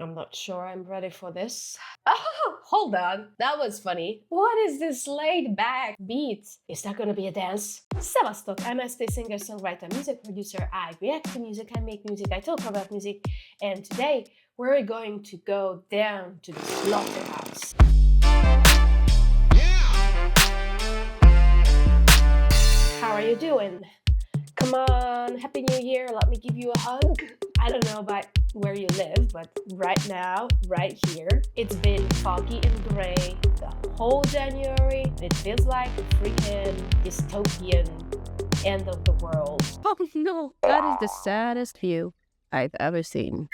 I'm not sure I'm ready for this. Oh, hold on. That was funny. What is this laid back beat? Is that gonna be a dance? Sevastok, I'm a singer, songwriter, music producer. I react to music, I make music, I talk about music. And today we're going to go down to the slaughterhouse. How are you doing? Come on, Happy New Year, let me give you a hug. I don't know about where you live, but right now, right here, it's been foggy and gray the whole January. It feels like a freaking dystopian end of the world. Oh no, that is the saddest view I've ever seen.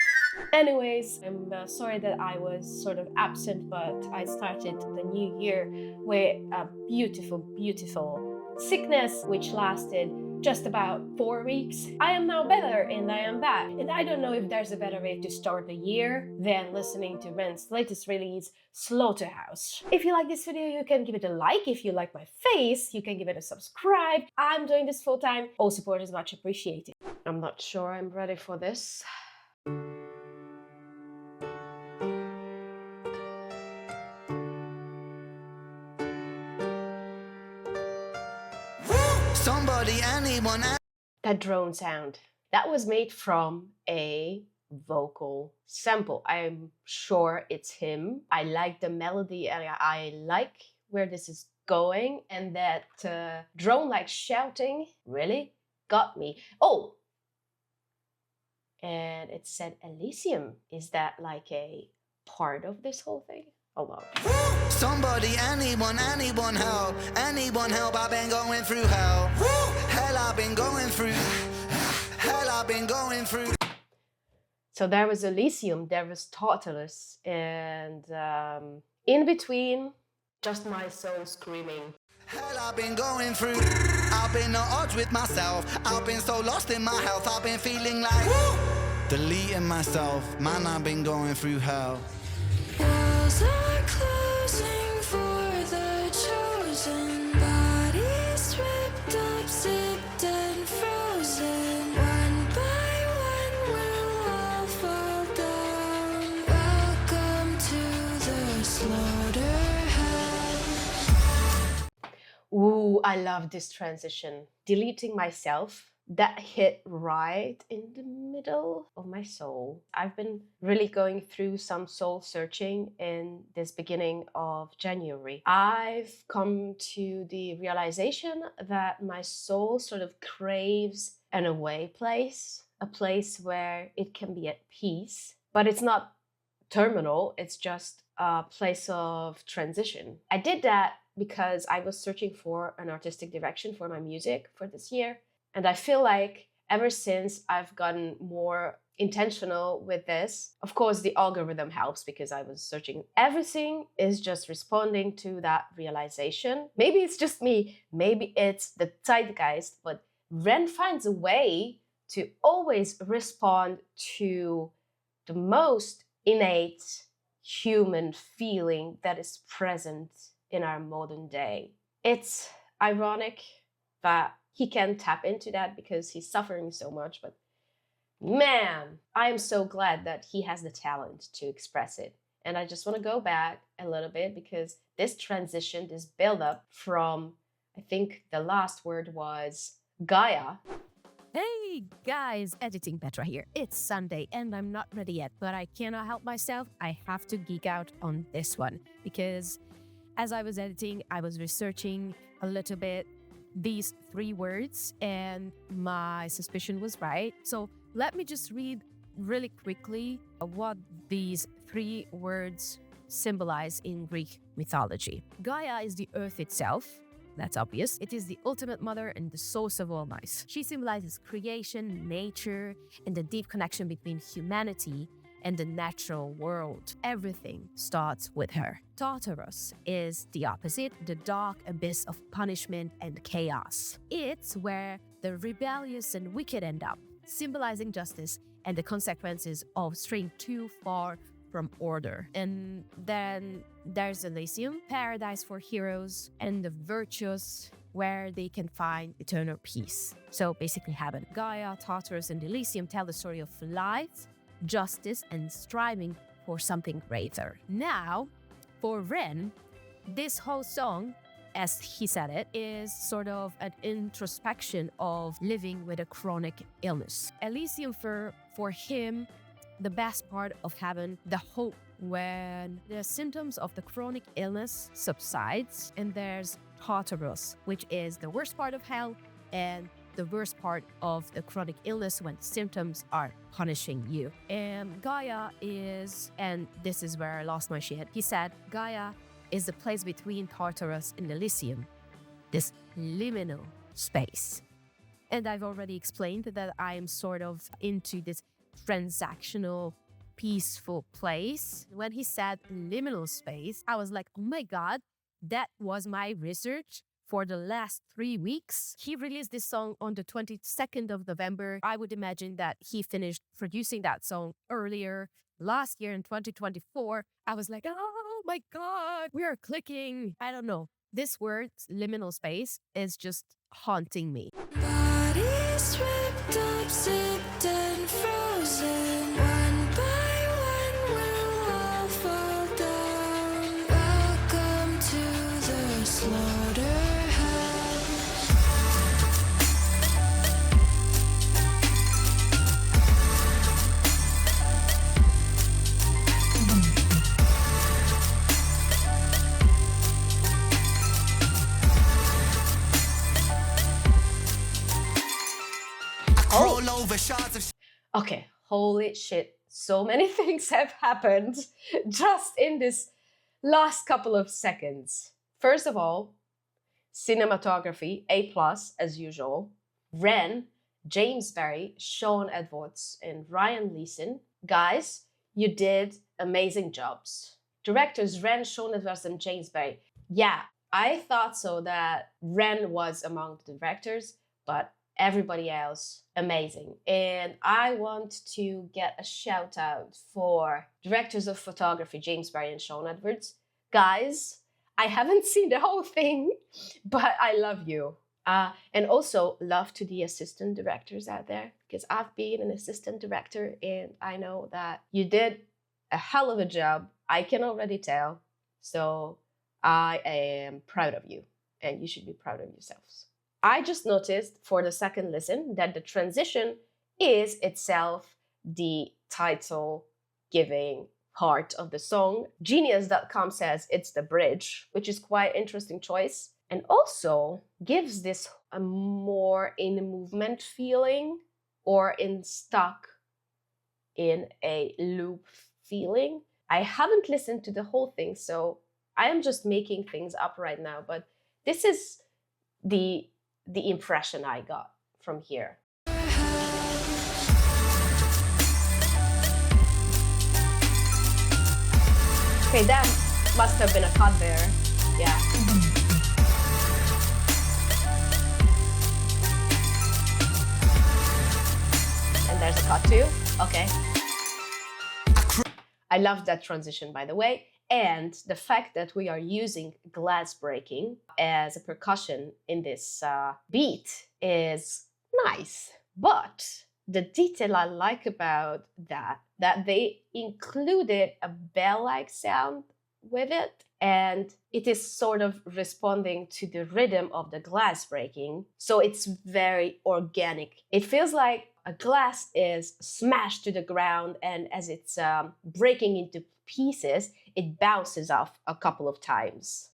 Anyways, I'm sorry that I was sort of absent, but I started the new year with a beautiful, beautiful sickness which lasted just about 4 weeks. I am now better and I am back. And I don't know if there's a better way to start the year than listening to Ren's latest release, Slaughterhouse. If you like this video, you can give it a like. If you like my face, you can give it a subscribe. I'm doing this full time. All support is much appreciated. I'm not sure I'm ready for this. Somebody, anyone. That drone sound, that was made from a vocal sample. I'm sure it's him. I like the melody and I like where this is going, and that drone-like shouting really got me. Oh, and it said Elysium. Is that like a part of this whole thing? Hold on. Somebody, anyone help. Anyone help, I've been going through hell. Hell, I've been going through. Hell, I've been going through. So there was Elysium, there was Tartarus, and in between, just my soul screaming. Hell, I've been going through. I've been at odds with myself. I've been so lost in my health. I've been feeling like deleting myself. Man, I've been going through hell. Walls are closing for the chosen. Bodies ripped up, zipped and frozen. One by one we'll all fall down. Welcome to the slaughterhouse. Ooh, I love this transition. Deleting myself, that hit right in the middle of my soul. I've been really going through some soul searching in this beginning of January. I've come to the realization that my soul sort of craves an away place, a place where it can be at peace, but it's not terminal, it's just a place of transition. I did that because I was searching for an artistic direction for my music for this year. And I feel like ever since I've gotten more intentional with this, of course, the algorithm helps because I was searching. Everything is just responding to that realization. Maybe it's just me, maybe it's the zeitgeist, but Ren finds a way to always respond to the most innate human feeling that is present in our modern day. It's ironic that he can tap into that because he's suffering so much, but man, I am so glad that he has the talent to express it. And I just want to go back a little bit because this transition, this build-up from, I think the last word was Gaia. Hey guys, editing Petra here. It's Sunday and I'm not ready yet, but I cannot help myself. I have to geek out on this one because as I was editing, I was researching a little bit these 3 words and my suspicion was right. So let me just read really quickly what these 3 words symbolize in Greek mythology. Gaia is the earth itself. That's obvious. It is the ultimate mother and the source of all life. She symbolizes creation, nature, and the deep connection between humanity and the natural world. Everything starts with her. Tartarus is the opposite, the dark abyss of punishment and chaos. It's where the rebellious and wicked end up, symbolizing justice and the consequences of straying too far from order. And then there's Elysium, paradise for heroes and the virtuous, where they can find eternal peace. So basically heaven. Gaia, Tartarus, and Elysium tell the story of life, justice, and striving for something greater. Now, for Ren, this whole song, as he said it, is sort of an introspection of living with a chronic illness. Elysium for him, the best part of heaven, the hope when the symptoms of the chronic illness subsides, and there's Tartarus, which is the worst part of hell and the worst part of the chronic illness when symptoms are punishing you. And Gaia is, and this is where I lost my shit, he said, Gaia is the place between Tartarus and Elysium, this liminal space. And I've already explained that I am sort of into this transactional, peaceful place. When he said liminal space, I was like, oh my God, that was my research for the last 3 weeks. He released this song on the 22nd of November. I would imagine that he finished producing that song earlier last year in 2024. I was like, oh my God, we are clicking. I don't know. This word, liminal space, is just haunting me. Bodies ripped up, zipped and frozen. One by one will all fall down. Welcome to the slaughterhouse. Roll over shards of Okay, holy shit. So many things have happened just in this last couple of seconds. First of all, cinematography, A+, as usual. Ren, James Barry, Sean Edwards, and Ryan Leeson. Guys, you did amazing jobs. Directors Ren, Sean Edwards, and James Barry. Yeah, I thought so that Ren was among the directors, but everybody else, amazing. And I want to get a shout out for directors of photography, James Barry and Sean Edwards. Guys, I haven't seen the whole thing, but I love you. And also love to the assistant directors out there, because I've been an assistant director and I know that you did a hell of a job. I can already tell. So I am proud of you and you should be proud of yourselves. I just noticed for the second listen that the transition is itself the title giving part of the song. Genius.com says it's the bridge, which is quite interesting choice. And also gives this a more in movement feeling or in stuck in a loop feeling. I haven't listened to the whole thing, so I am just making things up right now, but this is the impression I got from here. Okay, that must have been a cut there. Yeah. And there's a cut too. Okay. I love that transition, by the way. And the fact that we are using glass breaking as a percussion in this beat is nice. But the detail I like about that they included a bell-like sound with it. And it is sort of responding to the rhythm of the glass breaking. So it's very organic. It feels like a glass is smashed to the ground, and as it's breaking into pieces, it bounces off a couple of times.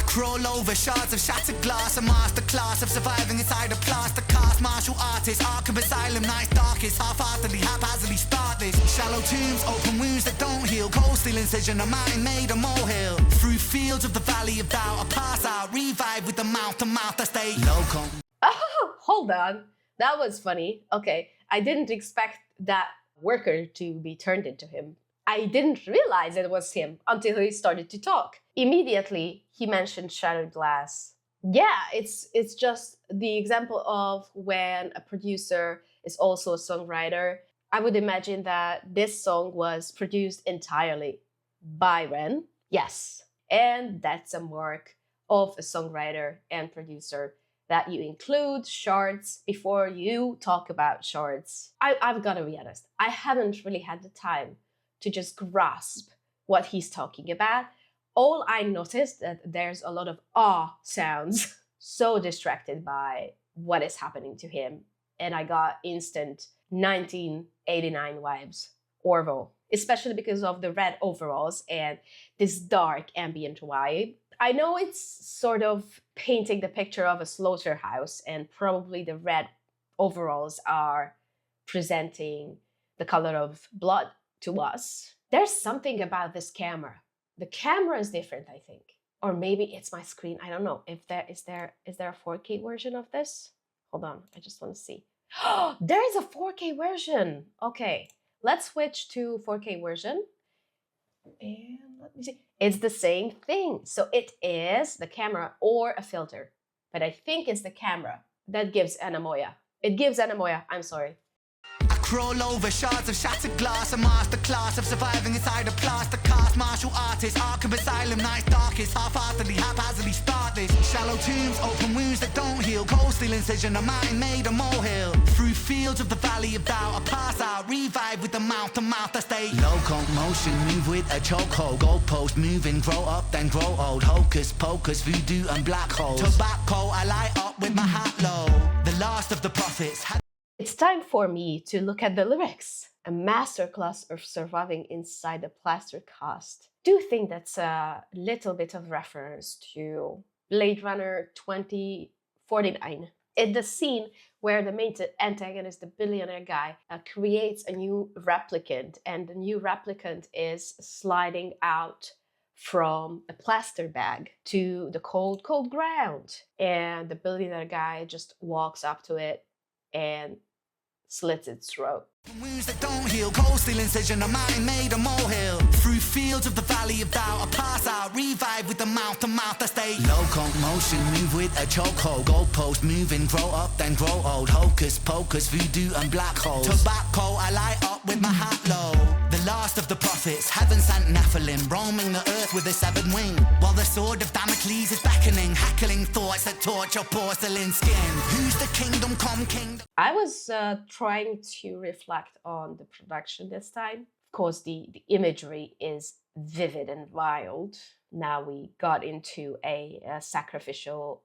Crawl over shards of shattered glass, a masterclass of surviving inside a plaster cast. Martial artist, Arkham Asylum, night darkest, half-heartedly, haphazardly start this. Shallow tombs, open wounds that don't heal, cold steel incision, a mountain made a molehill. Through fields of the valley of doubt, I pass out, revive with the mouth to mouth, I stay local. Oh, hold on. That was funny. Okay, I didn't expect that worker to be turned into him. I didn't realize it was him until he started to talk. Immediately, he mentioned shattered glass. Yeah, it's just the example of when a producer is also a songwriter. I would imagine that this song was produced entirely by Ren. Yes, and that's some work of a songwriter and producer, that you include shards before you talk about shards. I've got to be honest, I haven't really had the time to just grasp what he's talking about. All I noticed that there's a lot of sounds, so distracted by what is happening to him. And I got instant 1989 vibes, Orville, especially because of the red overalls and this dark ambient vibe. I know it's sort of painting the picture of a slaughterhouse, and probably the red overalls are presenting the color of blood to us. There's something about this camera. The camera is different, I think. Or maybe it's my screen. I don't know. If there is there a 4K version of this? Hold on, I just want to see. Oh, there is a 4K version. Okay, let's switch to 4K version. And let me see. It's the same thing. So it is the camera or a filter. But I think it's the camera that gives anemoia. It gives anemoia. I'm sorry. I crawl over shards of shattered glass, a masterclass of surviving inside a plaster cast. Martial artist, Arkham Asylum, night's darkest. Half-heartedly, haphazardly start this. Shallow tombs, open wounds that don't heal. Cold steel incision, a mountain made a molehill. Through fields of the valley of doubt, I pass out, revive with the mouth-to-mouth. I stay locomotion, move with a chokehold. Goalpost moving, grow up, then grow old. Hocus pocus, voodoo and black holes. Tobacco, I light up with my hat low. The last of the prophets. It's time for me to look at the lyrics. A masterclass of surviving inside the plaster cast. Do think that's a little bit of reference to Blade Runner 2049. It's the scene where the main antagonist, the billionaire guy, creates a new replicant, and the new replicant is sliding out from a plaster bag to the cold, cold ground. And the billionaire guy just walks up to it and slits its throat. Wounds that don't heal, cold steel incision, a mountain made a molehill. Through fields of the valley of doubt, I pass out, revive with the mouth-to-mouth. I stay locomotion, move with a chokehold. Goalpost moving, grow up, then grow old. Hocus pocus, voodoo and black holes. Tobacco, I light up with my hat low. The last of the prophets, heaven sent Nephilim, roaming the earth with a severed wing. While the sword of Damocles is beckoning, hackling thoughts that torture porcelain skin. Who's the kingdom come king? I was trying to reflect on the production this time. Of course, the imagery is vivid and wild. Now we got into a sacrificial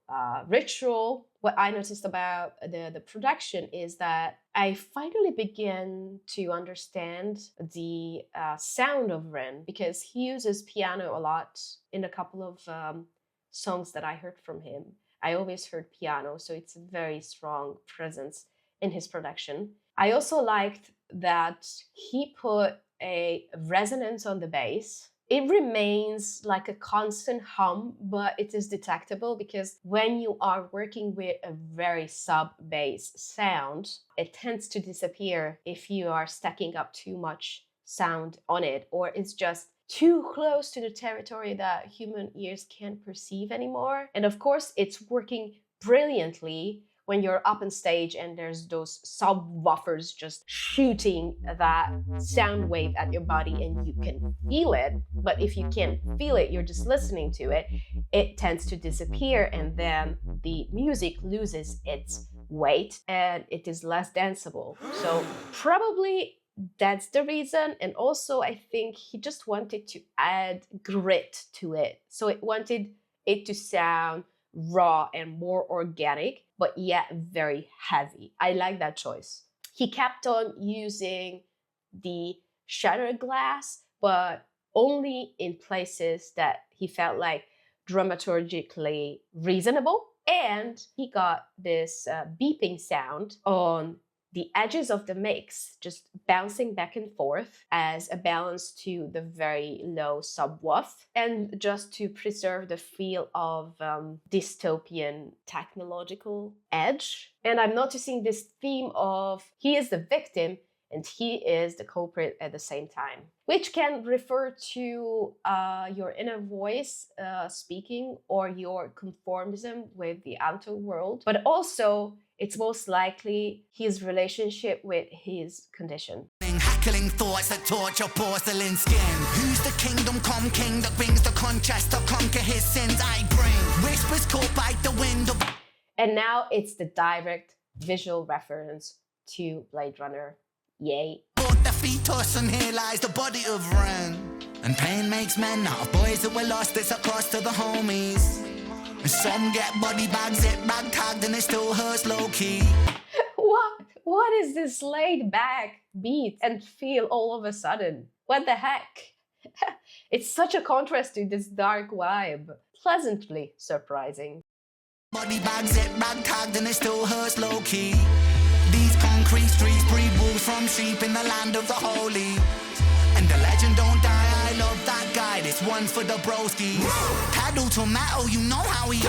ritual. What I noticed about the production is that I finally began to understand the sound of Ren, because he uses piano a lot in a couple of songs that I heard from him. I always heard piano, so it's a very strong presence in his production. I also liked that he put a resonance on the bass. It remains like a constant hum, but it is detectable, because when you are working with a very sub-bass sound, it tends to disappear if you are stacking up too much sound on it, or it's just too close to the territory that human ears can't perceive anymore. And of course, it's working brilliantly when you're up on stage and there's those subwoofers just shooting that sound wave at your body and you can feel it. But if you can't feel it, you're just listening to it, it tends to disappear, and then the music loses its weight and it is less danceable. So probably that's the reason. And also I think he just wanted to add grit to it. So it wanted it to sound raw and more organic, but yet very heavy. I like that choice. He kept on using the shattered glass, but only in places that he felt like dramaturgically reasonable. And he got this beeping sound on the edges of the mix, just bouncing back and forth as a balance to the very low subwoof, and just to preserve the feel of dystopian technological edge. And I'm noticing this theme of he is the victim and he is the culprit at the same time, which can refer to your inner voice speaking, or your conformism with the outer world, but also it's most likely his relationship with his condition. Hackling thoughts that torture porcelain skin. Who's the kingdom come king that brings the contrast to conquer his sins? I bring whispers caught by the wind of... And now it's the direct visual reference to Blade Runner. Yay. But the fetus, and here lies the body of Ren. And pain makes men out of boys that were lost, it's across to the homies. And some get body bags, it rag tagged, and it still hurts low-key. What is this laid back beat and feel all of a sudden? What the heck? It's such a contrast to this dark vibe. Pleasantly surprising. Body bags, it rag tagged, and it still hurts low-key. These concrete streets breed wolves from sheep in the land of the holy. And the legend don't die, I love that guy, this one for the broski. Paddle to metal, you know how he...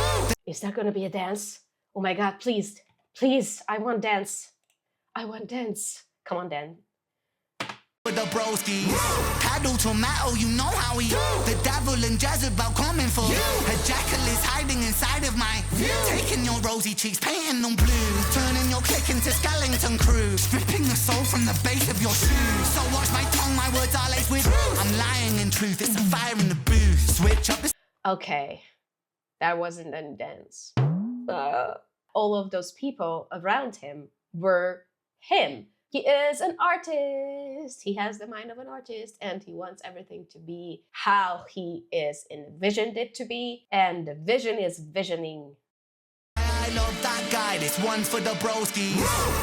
Is there gonna be a dance? Oh my god, please, please, I want dance. I want dance. Come on, Dan. For the broski. Paddle to metal, you know how he... The devil and Jezebel coming for you. A jackal is hiding inside of my... Taking your rosy cheeks, painting them blue. Turning your clique into skeleton crew. Stripping the soul from the base of your shoes. So watch my tongue, my words are laced with... I'm lying in truth, it's a fire in the booth. Switch up the... Okay, that wasn't any dance. All of those people around him were him. He is an artist. He has the mind of an artist, and he wants everything to be how he is envisioned it to be, and the vision is visioning. I love that guy, this one's for the broski.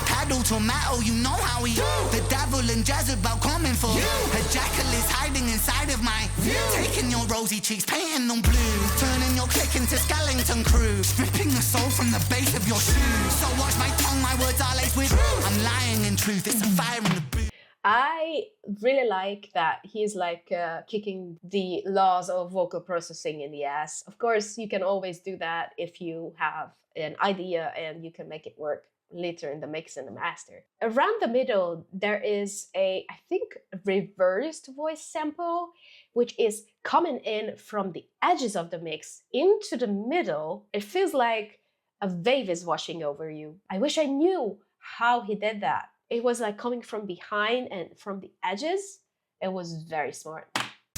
Paddle to metal, you know how he... The devil and Jezebel coming for you. A jackal is hiding inside of my... Taking your rosy cheeks, painting them blue. Turning your clique into skeleton crew. Stripping the soul from the base of your shoes. So watch my tongue, my words are laced with... I'm lying in truth, it's a fire in the boot. I really like that he's like kicking the laws of vocal processing in the ass. Of course, you can always do that if you have an idea and you can make it work later in the mix and the master. Around the middle, there is a, I think, reversed voice sample, which is coming in from the edges of the mix into the middle. It feels like a wave is washing over you. I wish I knew how he did that. It was like coming from behind and from the edges. It was very smart.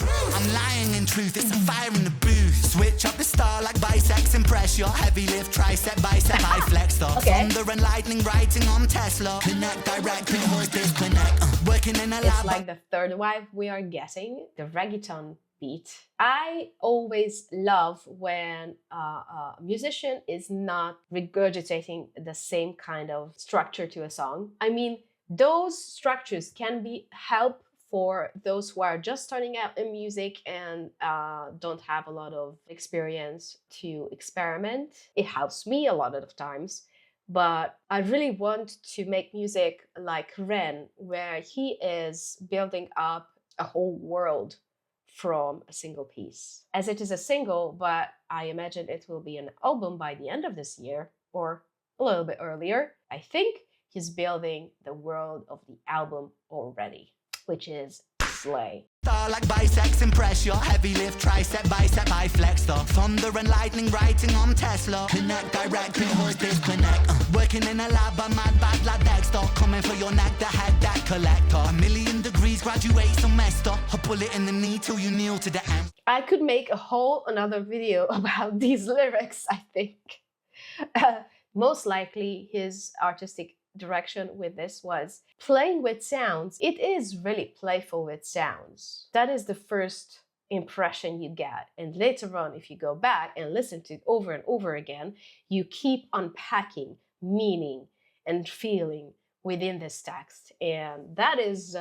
I'm lying in truth, it's a fire in the booth. Switch up the star like biceps and press your heavy lift, tricep, bicep, high flex. Okay. Thunder and lightning writing on Tesla. Connect direct, pause, disconnect. Working in a lab. It's like the third vibe we are getting, the reggaeton beat. I always love when a musician is not regurgitating the same kind of structure to a song. I mean, those structures can be help for those who are just starting out in music and don't have a lot of experience to experiment. It helps me a lot of times. But I really want to make music like Ren, where he is building up a whole world from a single piece. As it is a single, but I imagine it will be an album by the end of this year or a little bit earlier. I think he's building the world of the album already, which is slay. Star like biceps and press your heavy lift, tricep, bicep, high flex. Thunder and lightning writing on Tesla. Connect direct, pause, disconnect. Working in a lab, a mad bad like Dexter. Coming for your neck, the head that collector. 1,000,000 degrees, graduate semester. A bullet in the knee till you kneel to the end. I could make a whole another video about these lyrics, I think. Most likely his artistic direction with this was playing with sounds. It is really playful with sounds. That is the first impression you get. And later on, if you go back and listen to it over and over again, you keep unpacking meaning and feeling within this text. And that is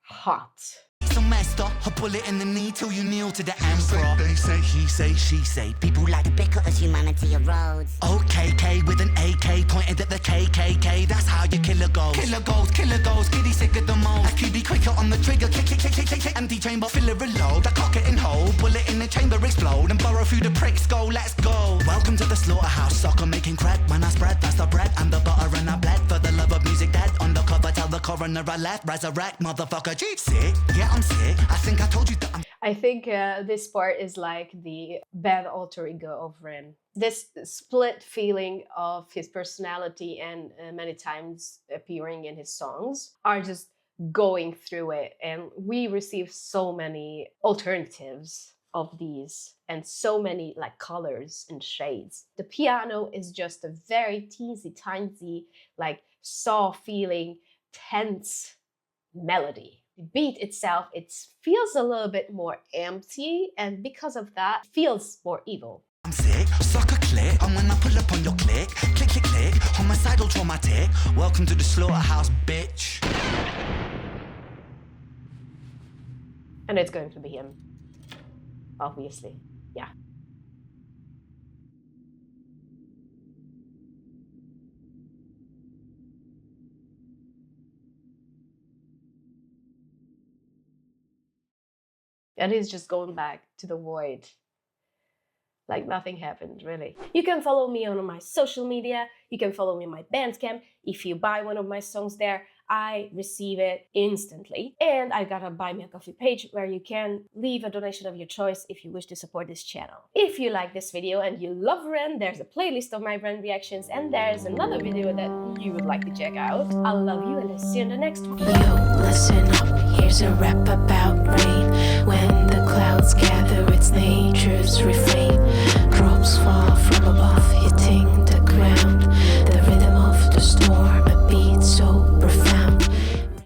hot. Semester, a bullet in the knee till you kneel to the emperor. They say, he say, she say. People like to bicker as humanity erodes. OKK with an AK pointed at the KKK. That's how you kill a ghost. Killer goals. Kitty sick of the most. A kitty quicker on the trigger. Kick. Empty chamber, fill it reload. I cock it and hold. Bullet in the chamber, explode. And burrow through the pricks. Go, let's go. Welcome to the slaughterhouse. Soccer making crack. When I spread, that's the bread. And the butter and I bled. For the love of music dead. Undercover, tell the coroner I left. Resurrect, motherfucker. G. Sick. Yeah, I'm sick. I think I told you that I'm... I think this part is like the bad alter ego of Ren. This split feeling of his personality and many times appearing in his songs are just going through it. And we receive so many alternatives of these and so many like colors and shades. The piano is just a very teensy tiny, like saw feeling, tense melody. The beat itself, it feels a little bit more empty, and because of that, it feels more evil. I'm sick, suck a click, and when I pull up on your click, click, click, click, homicidal traumatic, welcome to the slaughterhouse, bitch. And it's going to be him, obviously, yeah. And he's just going back to the void. Like nothing happened, really. You can follow me on my social media. You can follow me on my Bandcamp. If you buy one of my songs there, I receive it instantly. And I got a Buy Me a Coffee page where you can leave a donation of your choice if you wish to support this channel. If you like this video and you love Ren, there's a playlist of my Ren reactions, and there's another video that you would like to check out. I love you, and I'll see you in the next one. Yo, listen up, here's a rap about rain.